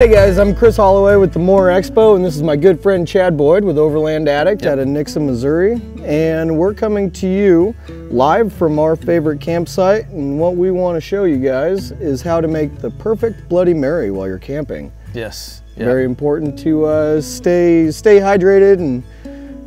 Hey guys, I'm Chris Holloway with the More Expo, and this is my good friend Chad Boyd with Overland Addict out of Nixa, Missouri. And we're coming to you live from our favorite campsite, and what we want to show you guys is how to make the perfect Bloody Mary while you're camping. Yes. Very important to stay hydrated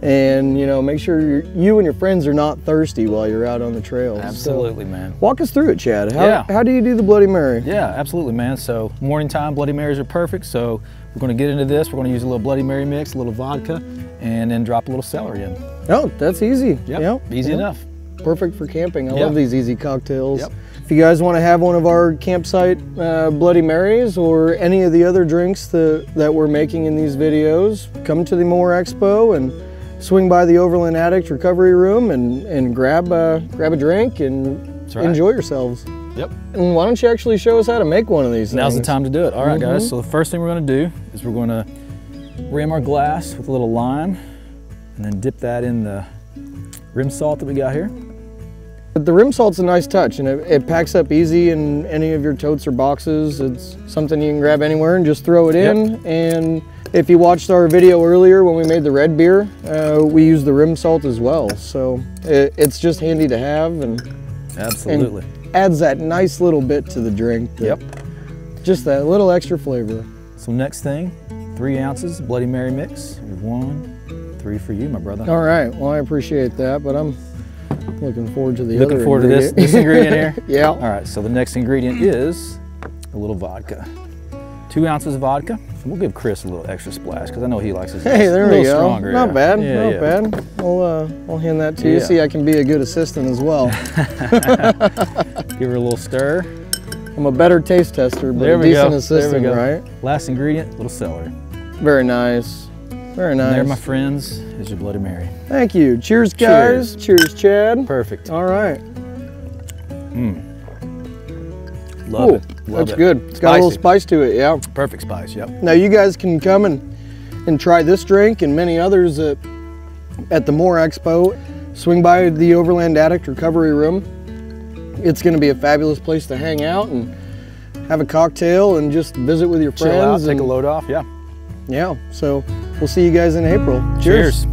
and you know, make sure you and your friends are not thirsty while you're out on the trails. Absolutely, so, man. walk us through it, Chad. How do you do the Bloody Mary? Yeah, absolutely, man. So morning time Bloody Marys are perfect. So we're going to get into this. We're going to use a little Bloody Mary mix, a little vodka, and then drop a little celery in. Oh, that's easy. Yep. Easy enough. Perfect for camping. I love these easy cocktails. Yep. If you guys want to have one of our campsite Bloody Marys or any of the other drinks that we're making in these videos, come to the More Expo and swing by the Overland Addict recovery room and grab a drink and enjoy yourselves. Yep. And why don't you actually show us how to make one of these Now's things? the time to do it. All right, guys. So the first thing we're going to do is we're going to rim our glass with a little lime and then dip that in the rim salt that we got here. But the rim salt's a nice touch, and it packs up easy in any of your totes or boxes. It's something you can grab anywhere and just throw it in. And if you watched our video earlier when we made the red beer, we used the rim salt as well. So it's just handy to have, and absolutely adds that nice little bit to the drink. Just that little extra flavor. So next thing, 3 ounces Bloody Mary mix. Here's 1, 3 for you, my brother. All right. Well, I appreciate that, but I'm looking forward to the other Looking forward to this ingredient here? Yeah. All right, so the next ingredient is a little vodka. 2 ounces of vodka. We'll give Chris a little extra splash because I know he likes his Hey, there we go. Stronger, not bad, yeah, not bad. I'll hand that to you. See, I can be a good assistant as well. Give her a little stir. I'm a better taste tester, but a decent assistant, right? Last ingredient, a little celery. Very nice. Very nice. And there, my friends, is your Bloody Mary. Thank you. Cheers, guys. Cheers, Chad. Perfect. All right. Love it. That's good. It's got a little spice to it, yeah. Perfect spice, yep. Now you guys can come and try this drink and many others at the More Expo. Swing by the Overland Addict recovery room. It's going to be a fabulous place to hang out and have a cocktail and just visit with your friends. Chill out, take a load off, Yeah, so we'll see you guys in April. Cheers.